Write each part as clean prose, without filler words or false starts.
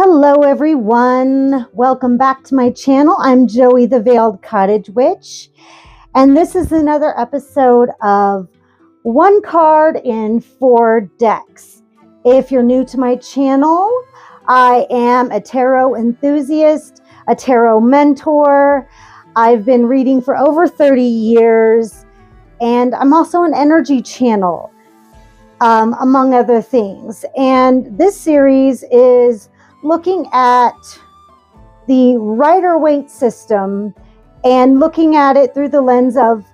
Hello everyone, welcome back to my channel. I'm Joey the Veiled Cottage Witch, and this is another episode of One Card in 4 Decks. If you're new to my channel, I am a tarot enthusiast, a tarot mentor. I've been reading for over 30 years, and I'm also an energy channel, among other things. And this series is looking at the Rider-Waite system and looking at it through the lens of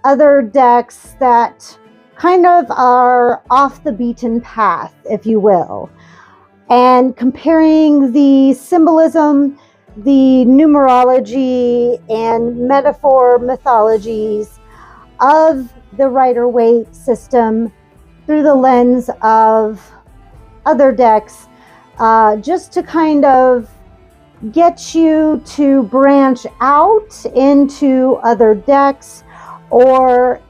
other decks that kind of are off the beaten path, if you will, and comparing the symbolism, the numerology, and metaphor mythologies of the Rider-Waite system through the lens of other decks, just to kind of get you to branch out into other decks, or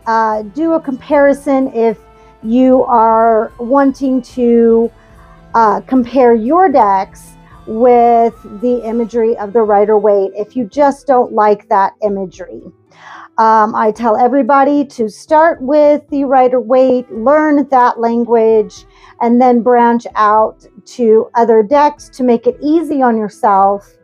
do a comparison if you are wanting to compare your decks with the imagery of the Rider-Waite if you just don't like that imagery. I tell everybody to start with the Rider-Waite, learn that language, and then branch out to other decks to make it easy on yourself,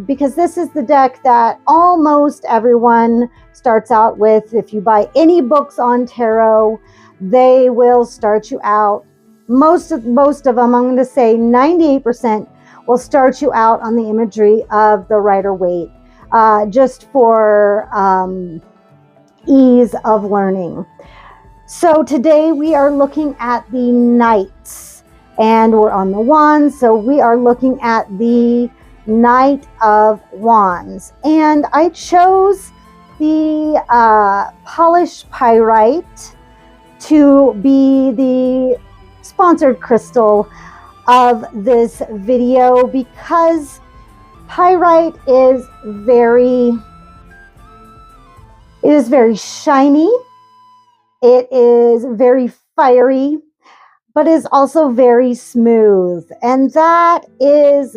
because this is the deck that almost everyone starts out with. If you buy any books on tarot, they will start you out. Most of them, I'm going to say 98%, will start you out on the imagery of the Rider-Waite, just for ease of learning. So today we are looking at the Knights, and we're on the Wands, so we are looking at the Knight of Wands. And I chose the polished pyrite to be the sponsored crystal of this video, because pyrite is very shiny. It is very fiery, but is also very smooth. And that is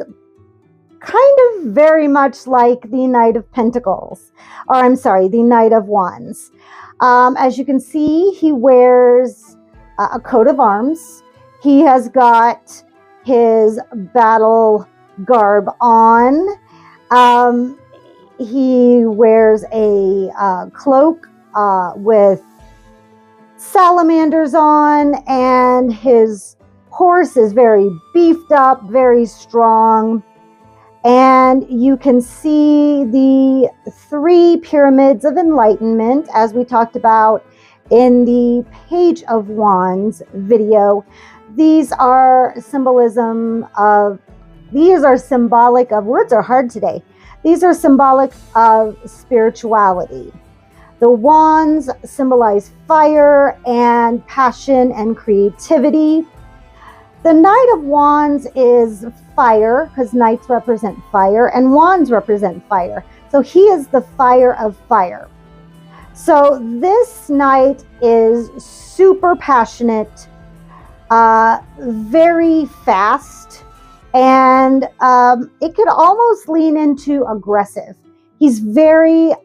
kind of very much like the Knight of Pentacles, or I'm sorry, the Knight of Wands. As you can see, he wears a coat of arms. He has got his battle garb on. He wears a cloak with salamanders on, and his horse is very beefed up, very strong. And you can see the 3 pyramids of enlightenment, as we talked about in the Page of Wands video. These are symbolic of, words are hard today. These are symbolic of spirituality. The wands symbolize fire and passion and creativity. The Knight of Wands is fire, because knights represent fire and wands represent fire. So he is the fire of fire. So this knight is super passionate, very fast, and it could almost lean into aggressive. He's very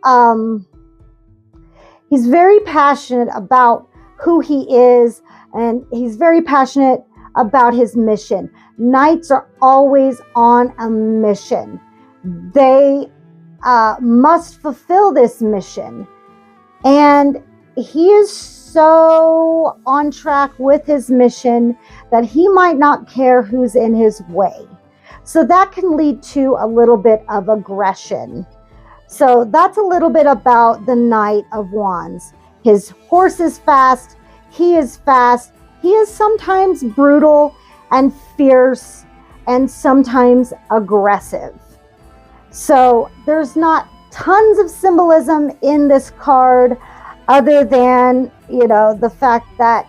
passionate about who he is, and he's very passionate about his mission. Knights are always on a mission. They must fulfill this mission. And he is so on track with his mission that he might not care who's in his way. So that can lead to a little bit of aggression. So that's a little bit about the Knight of Wands. His horse is fast. He is fast. He is sometimes brutal and fierce, and sometimes aggressive. So there's not tons of symbolism in this card, other than, the fact that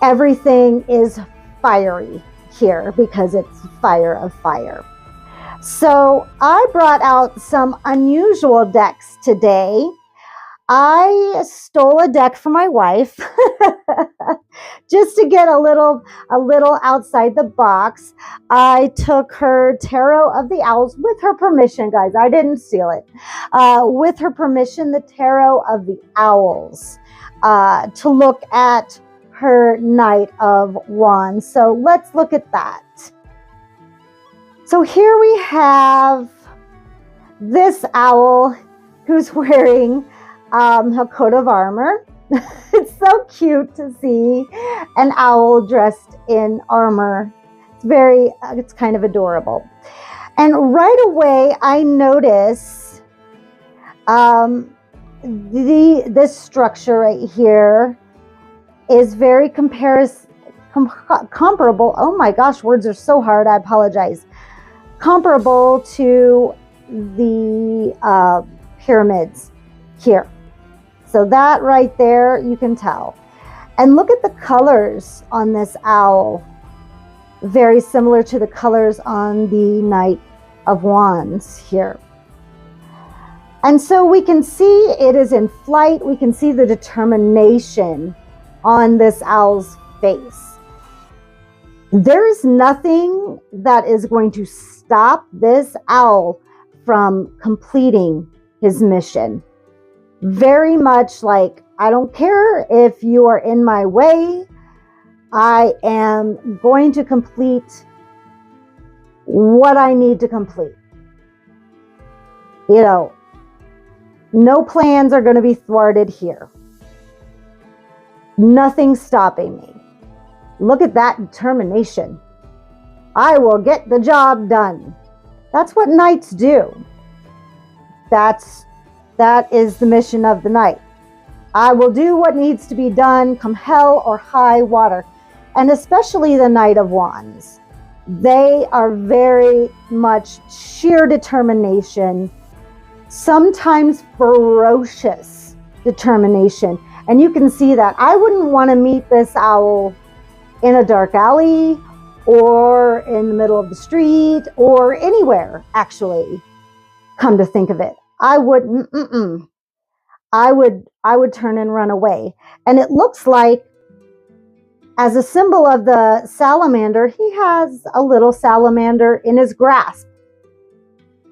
everything is fiery here, because it's fire of fire. So I brought out some unusual decks today. I stole a deck from my wife just to get a little outside the box, I took her Tarot of the Owls with her permission, guys. I didn't steal it. With her permission, the Tarot of the Owls, to look at her Knight of Wands. So let's look at that. So here we have this owl who's wearing a coat of armor. It's so cute to see an owl dressed in armor. It's kind of adorable. And right away, I notice this structure right here is very comparable. Oh my gosh, words are so hard. I apologize. Comparable to the pyramids here. So that right there, you can tell. And look at the colors on this owl. Very similar to the colors on the Knight of Wands here. And so we can see it is in flight. We can see the determination on this owl's face. There is nothing that is going to stop this owl from completing his mission. Very much like, I don't care if you are in my way. I am going to complete what I need to complete. You know, no plans are going to be thwarted here. Nothing's stopping me. Look at that determination. I will get the job done. That's what knights do. That is the mission of the knight. I will do what needs to be done, come hell or high water. And especially the Knight of Wands. They are very much sheer determination, sometimes ferocious determination. And you can see that. I wouldn't want to meet this owl in a dark alley or in the middle of the street or anywhere, actually, come to think of it. I would turn and run away. And it looks like, as a symbol of the salamander, he has a little salamander in his grasp.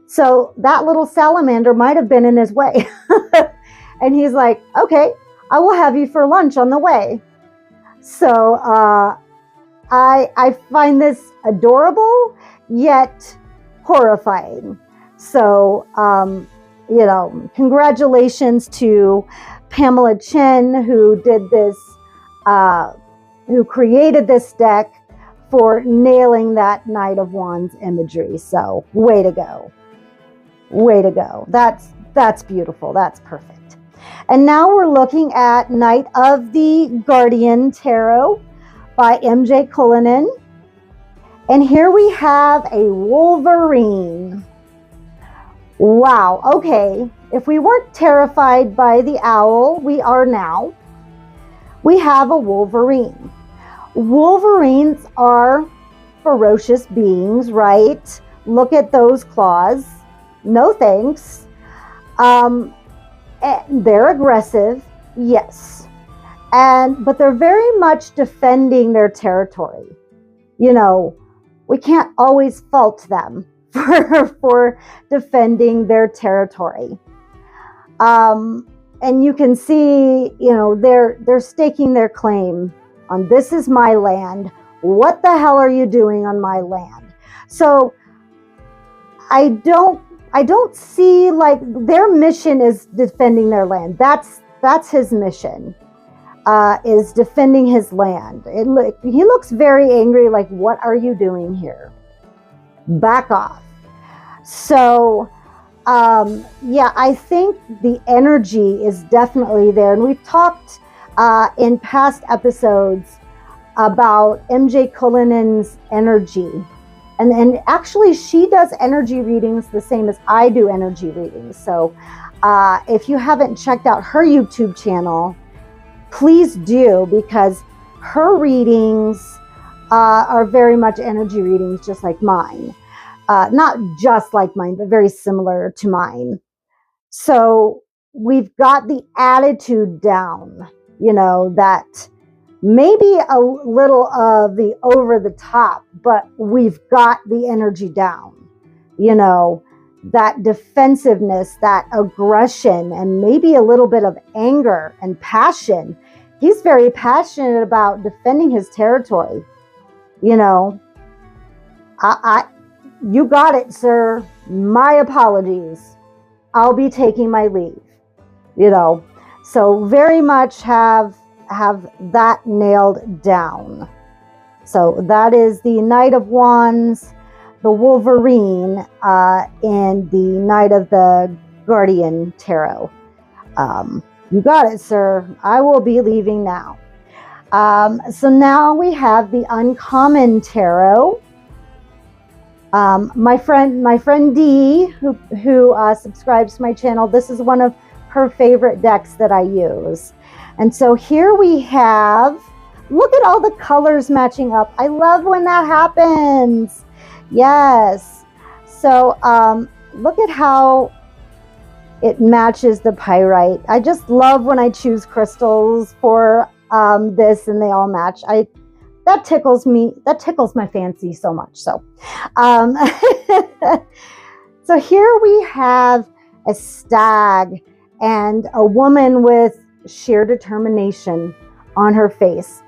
So that little salamander might have been in his way. And he's like, okay, I will have you for lunch on the way. So I find this adorable, yet horrifying. So, you know, congratulations to Pamela Chen, who did this, who created this deck, for nailing that Knight of Wands imagery. So way to go. Way to go. That's beautiful. That's perfect. And now we're looking at Knight of the Guardian Tarot by MJ Cuillinane. And here we have a Wolverine. Wow. Okay. If we weren't terrified by the owl, we are now. We have a Wolverine. Wolverines are ferocious beings, right? Look at those claws. No thanks. They're aggressive, yes. But they're very much defending their territory. You know, we can't always fault them for defending their territory. And you can see, you know, they're staking their claim on, this is my land. What the hell are you doing on my land? So I don't see, like, their mission is defending their land. That's his mission, is defending his land. He looks very angry, like, what are you doing here? Back off. So yeah, I think the energy is definitely there. And we've talked in past episodes about MJ Cuillinane's energy. And actually, she does energy readings the same as I do energy readings. So if you haven't checked out her YouTube channel, please do, because her readings are very much energy readings, just like mine. Not just like mine, but very similar to mine. So we've got the attitude down, you know, that maybe a little of the over the top, but we've got the energy down, you know, that defensiveness, that aggression, and maybe a little bit of anger and passion. He's very passionate about defending his territory. You know, you got it, sir. My apologies. I'll be taking my leave. You know, so very much have that nailed down. So that is the Knight of Wands, the Wolverine, and the Knight of the Guardian Tarot. You got it, sir. I will be leaving now. So now we have the Uncommon Tarot. My friend Dee, who subscribes to my channel, this is one of her favorite decks that I use. And so here we have, look at all the colors matching up. I love when that happens. Yes. So look at how it matches the pyrite. I just love when I choose crystals for this and they all match. That tickles me. That tickles my fancy so much. So, so here we have a stag and a woman with sheer determination on her face.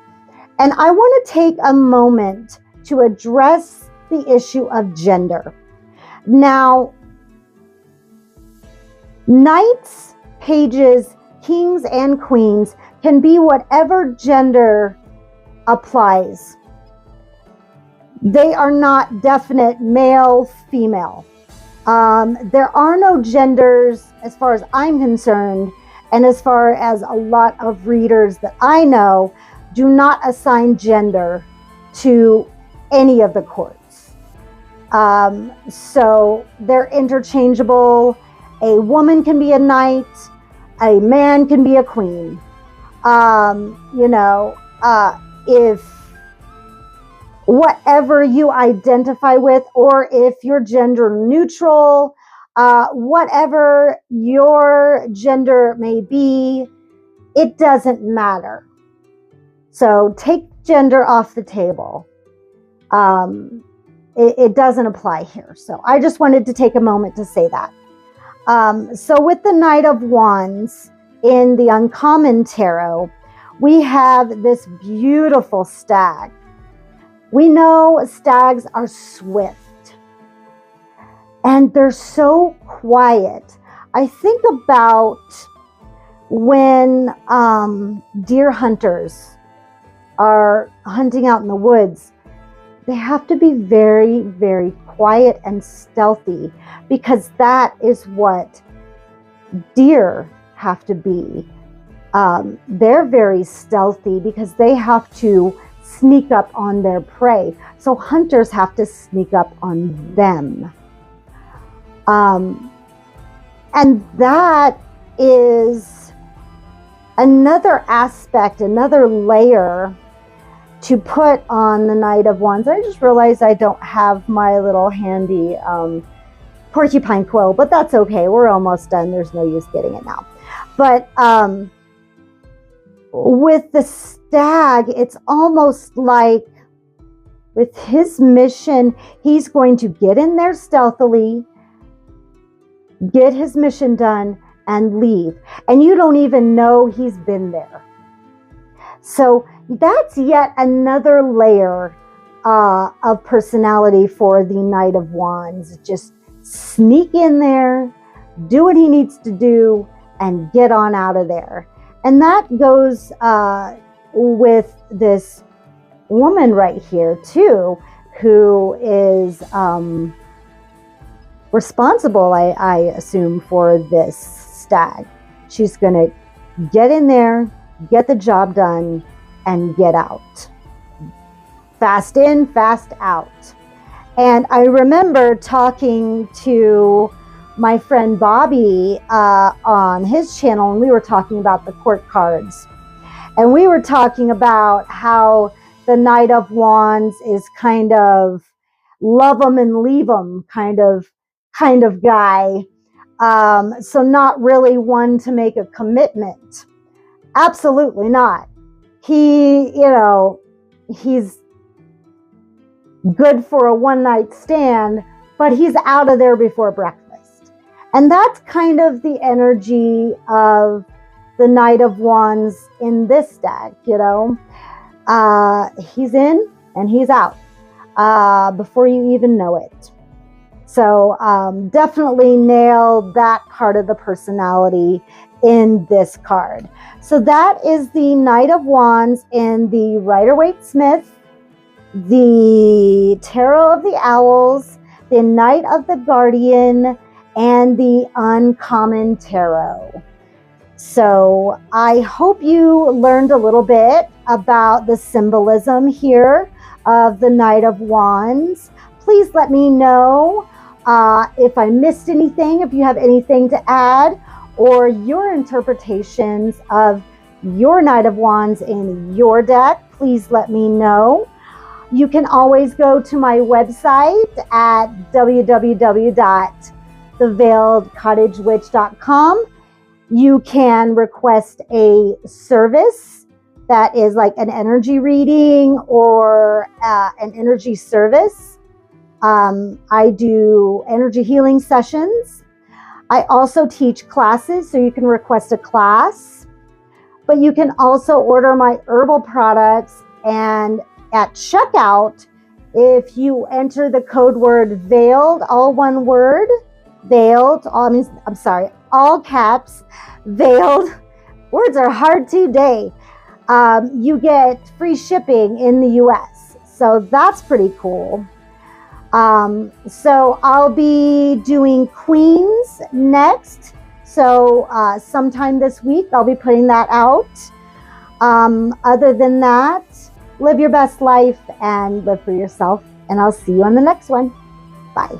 And I want to take a moment to address the issue of gender. Now, knights, pages, kings, and queens can be whatever gender applies. They are not definite male, female. There are no genders as far as I'm concerned, and as far as a lot of readers that I know do not assign gender to any of the courts. So they're interchangeable. A woman can be a knight, a man can be a queen. You know, if whatever you identify with, or if you're gender neutral, whatever your gender may be, it doesn't matter. So take gender off the table. It doesn't apply here. So I just wanted to take a moment to say that. So with the Knight of Wands in the Uncommon Tarot, we have this beautiful stag. We know stags are swift and they're so quiet. I think about when deer hunters are hunting out in the woods. They have to be very, very quiet and stealthy, because that is what deer have to be. They're very stealthy because they have to sneak up on their prey. So hunters have to sneak up on them. And that is another aspect, another layer to put on the Knight of Wands. I just realized I don't have my little handy porcupine quill, but that's okay. We're almost done. There's no use getting it now. But with the stag, it's almost like with his mission, he's going to get in there stealthily, get his mission done, and leave. And you don't even know he's been there. So that's yet another layer of personality for the Knight of Wands. Just sneak in there, do what he needs to do, and get on out of there. And that goes with this woman right here too, who is responsible, I assume, for this stag. She's going to get in there, get the job done, and get out. Fast in, fast out. And I remember talking to my friend Bobby on his channel, and we were talking about the court cards. And we were talking about how the Knight of Wands is kind of love them and leave them kind of guy. So not really one to make a commitment. Absolutely not. he's good for a one-night stand, but he's out of there before breakfast. And that's kind of the energy of the Knight of Wands in this deck, He's in and he's out before you even know it. So definitely nailed that part of the personality in this card. So that is the Knight of Wands in the Rider-Waite Smith, the Tarot of the Owls, the Knight of the Guardian, and the Uncommon Tarot. So I hope you learned a little bit about the symbolism here of the Knight of Wands. Please let me know if I missed anything, if you have anything to add, or your interpretations of your Knight of Wands in your deck. Please let me know. You can always go to my website at www.theveiledcottagewitch.com. You can request a service that is like an energy reading or an energy service. I do energy healing sessions. I also teach classes, so you can request a class. But you can also order my herbal products, and at checkout, if you enter the code word veiled, all one word, veiled, all caps, veiled, words are hard today, you get free shipping in the US. So that's pretty cool. So I'll be doing Queens next. So sometime this week, I'll be putting that out. Other than that, live your best life and live for yourself. And I'll see you on the next one. Bye.